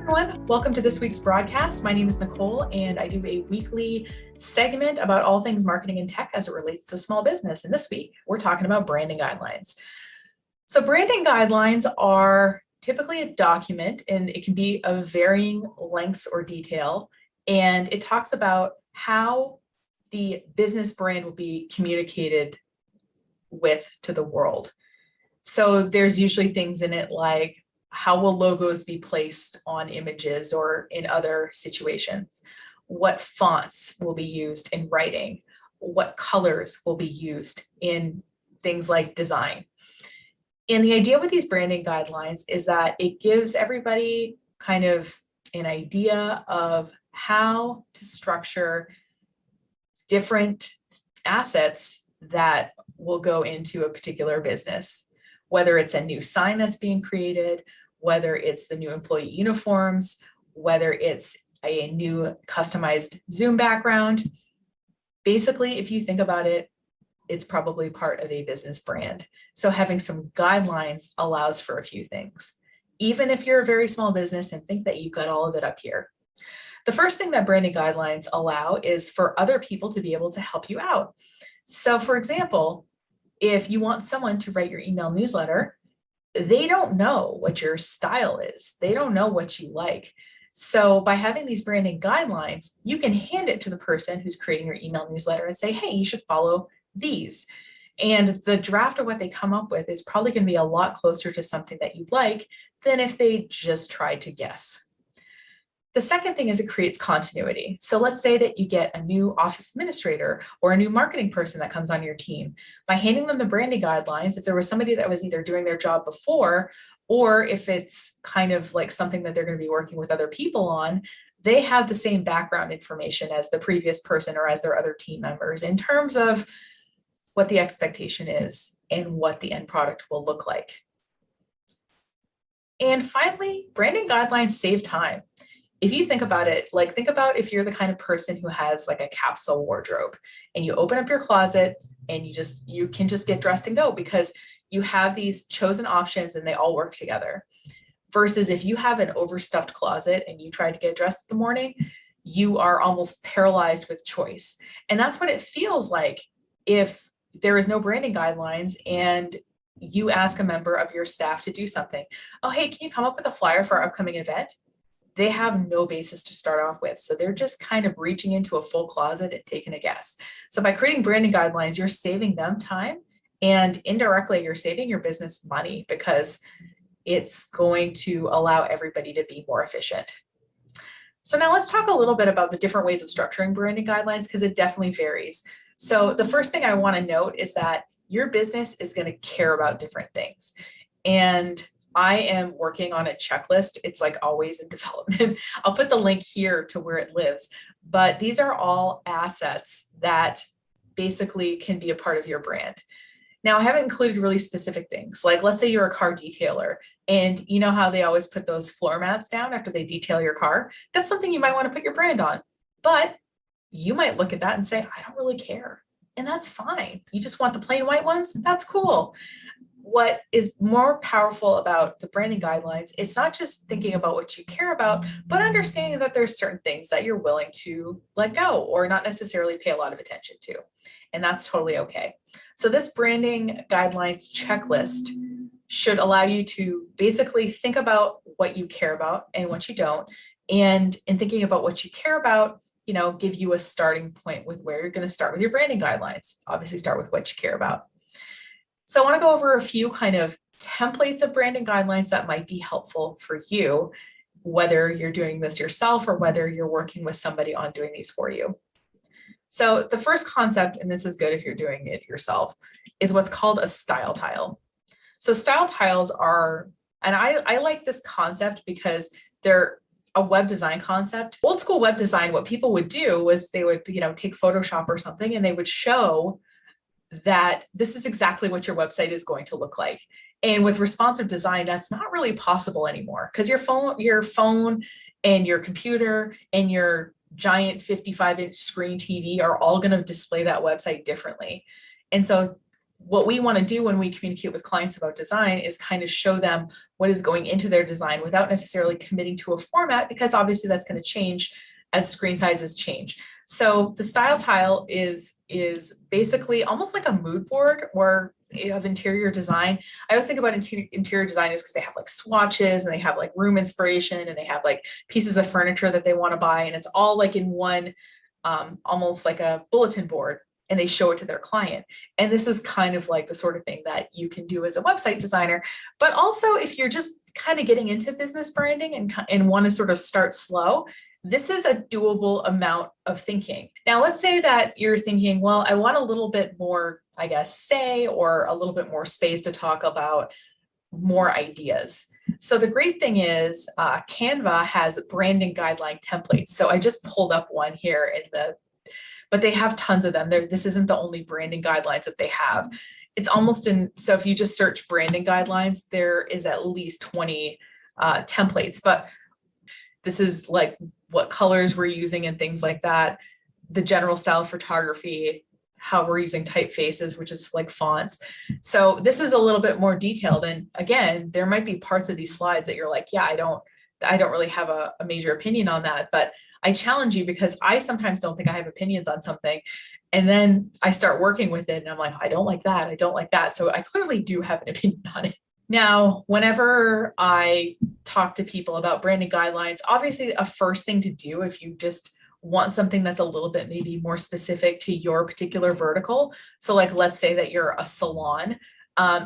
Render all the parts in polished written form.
everyone. Welcome to this week's broadcast. My name is Nicole, and I do a weekly segment about all things marketing and tech as it relates to small business. And this week, we're talking about branding guidelines. So branding guidelines are typically a document, and it can be of varying lengths or detail. And it talks about how the business brand will be communicated with to the world. So there's usually things in it like, how will logos be placed on images or in other situations? What fonts will be used in writing? What colors will be used in things like design? And the idea with these branding guidelines is that it gives everybody kind of an idea of how to structure different assets that will go into a particular business, whether it's a new sign that's being created, whether it's the new employee uniforms, whether it's a new customized Zoom background. Basically, if you think about it, it's probably part of a business brand. So having some guidelines allows for a few things, even if you're a very small business and think that you've got all of it up here. The first thing that branding guidelines allow is for other people to be able to help you out. So for example, if you want someone to write your email newsletter, they don't know what your style is. They don't know what you like. So by having these branding guidelines, you can hand it to the person who's creating your email newsletter and say, hey, you should follow these. And the draft of what they come up with is probably going to be a lot closer to something that you'd like than if they just tried to guess. The second thing is it creates continuity. So let's say that you get a new office administrator or a new marketing person that comes on your team. By handing them the branding guidelines, if there was somebody that was either doing their job before, or if it's kind of like something that they're going to be working with other people on, they have the same background information as the previous person or as their other team members in terms of what the expectation is and what the end product will look like. And finally, branding guidelines save time. If you think about it, like think about if you're the kind of person who has like a capsule wardrobe and you open up your closet and you can just get dressed and go because you have these chosen options and they all work together. Versus if you have an overstuffed closet and you try to get dressed in the morning, you are almost paralyzed with choice. And that's what it feels like if there is no branding guidelines and you ask a member of your staff to do something. Oh, hey, can you come up with a flyer for our upcoming event? They have no basis to start off with. So they're just kind of reaching into a full closet and taking a guess. So by creating branding guidelines, you're saving them time and indirectly you're saving your business money because it's going to allow everybody to be more efficient. So now let's talk a little bit about the different ways of structuring branding guidelines because it definitely varies. So the first thing I want to note is that your business is going to care about different things. And I am working on a checklist. It's like always in development. I'll put the link here to where it lives, but these are all assets that basically can be a part of your brand. Now, I haven't included really specific things. Like let's say you're a car detailer and you know how they always put those floor mats down after they detail your car. That's something you might want to put your brand on, but you might look at that and say, I don't really care. And that's fine. You just want the plain white ones? That's cool. What is more powerful about the branding guidelines, it's not just thinking about what you care about, but understanding that there's certain things that you're willing to let go or not necessarily pay a lot of attention to. And that's totally okay. So this branding guidelines checklist should allow you to basically think about what you care about and what you don't. And in thinking about what you care about, give you a starting point with where you're going to start with your branding guidelines. Obviously start with what you care about. So I want to go over a few kind of templates of branding guidelines that might be helpful for you, whether you're doing this yourself or whether you're working with somebody on doing these for you. So the first concept, and this is good if you're doing it yourself, is what's called a style tile. So style tiles are, and I like this concept because they're a web design concept. Old school web design, what people would do was they would, take Photoshop or something and they would show that this is exactly what your website is going to look like. And with responsive design, that's not really possible anymore because your phone and your computer and your giant 55-inch screen TV are all going to display that website differently. And so what we want to do when we communicate with clients about design is kind of show them what is going into their design without necessarily committing to a format, because obviously that's going to change as screen sizes change. So the style tile is basically almost like a mood board or of interior design. I always think about interior designers because they have like swatches and they have like room inspiration and they have like pieces of furniture that they want to buy, and it's all like in one, almost like a bulletin board, and they show it to their client. And this is kind of like the sort of thing that you can do as a website designer. But also if you're just kind of getting into business branding and want to sort of start slow, this is a doable amount of thinking. Now, let's say that you're thinking, well, I want a little bit more, I guess, say, or a little bit more space to talk about more ideas. So the great thing is Canva has branding guideline templates. So I just pulled up one here but they have tons of them. This isn't the only branding guidelines that they have. It's almost so if you just search branding guidelines, there is at least 20 templates, but this is like what colors we're using and things like that, the general style of photography, how we're using typefaces, which is like fonts. So this is a little bit more detailed. And again, there might be parts of these slides that you're like, yeah, I don't really have a major opinion on that, but I challenge you because I sometimes don't think I have opinions on something. And then I start working with it and I'm like, I don't like that. I don't like that. So I clearly do have an opinion on it. Now, whenever I talk to people about branding guidelines, obviously a first thing to do if you just want something that's a little bit maybe more specific to your particular vertical. So like, let's say that you're a salon.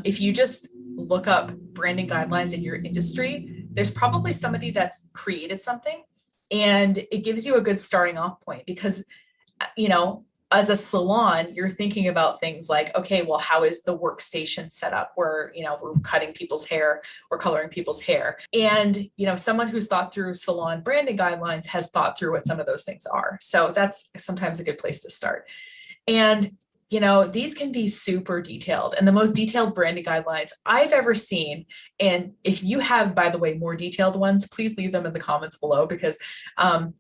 If you just look up branding guidelines in your industry, there's probably somebody that's created something, and it gives you a good starting off point because, you know, as a salon, you're thinking about things like, okay, well, how is the workstation set up where, you know, we're cutting people's hair or coloring people's hair? And, you know, someone who's thought through salon branding guidelines has thought through what some of those things are. So that's sometimes a good place to start. And, you know, these can be super detailed, and the most detailed branding guidelines I've ever seen. And if you have, by the way, more detailed ones, please leave them in the comments below, because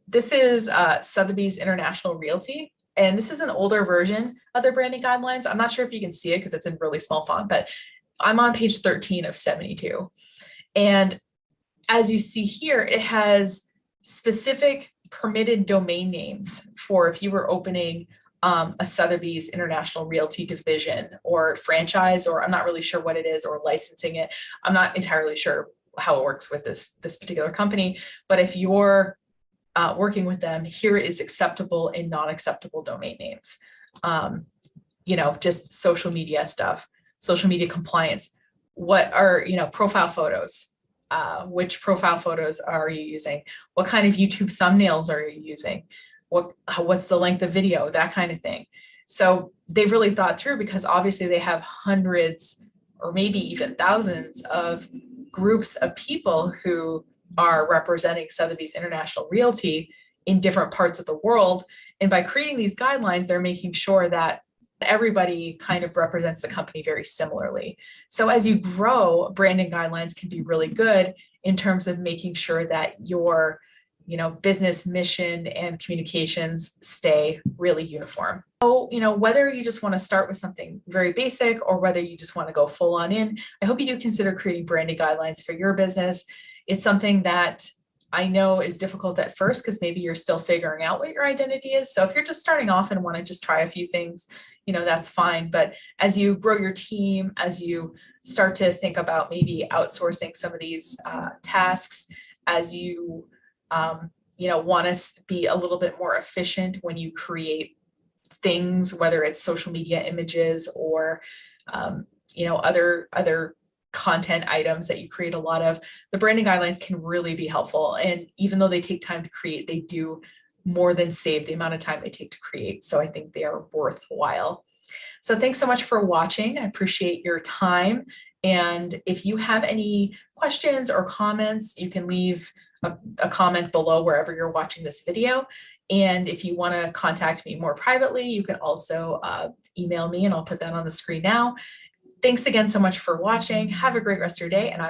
this is Sotheby's International Realty. And this is an older version of their branding guidelines. I'm not sure if you can see it because it's in really small font, but I'm on page 13 of 72. And as you see here, it has specific permitted domain names for if you were opening a Sotheby's International Realty division or franchise, or I'm not really sure what it is, or licensing it. I'm not entirely sure how it works with this particular company, but if you're working with them, here is acceptable and non-acceptable domain names. You know, just social media stuff, social media compliance. What are, you know, profile photos? Which profile photos are you using? What kind of YouTube thumbnails are you using? What's the length of video? That kind of thing. So they've really thought through, because obviously they have hundreds or maybe even thousands of groups of people who are representing Sotheby's International Realty in different parts of the world. And by creating these guidelines, they're making sure that everybody kind of represents the company very similarly. So as you grow, branding guidelines can be really good in terms of making sure that your, you know, business mission and communications stay really uniform. So, you know, whether you just want to start with something very basic or whether you just want to go full on in, I hope you do consider creating branding guidelines for your business. It's something that I know is difficult at first because maybe you're still figuring out what your identity is. So if you're just starting off and want to just try a few things, you know, that's fine. But as you grow your team, as you start to think about maybe outsourcing some of these tasks, as you, you know, want to be a little bit more efficient when you create things, whether it's social media images or, you know, other content items that you create a lot of, the branding guidelines can really be helpful. And even though they take time to create, they do more than save the amount of time they take to create. So I think they are worthwhile. So thanks so much for watching. I appreciate your time. And if you have any questions or comments, you can leave a comment below wherever you're watching this video. And if you want to contact me more privately, you can also email me, and I'll put that on the screen now. Thanks again so much for watching. Have a great rest of your day, and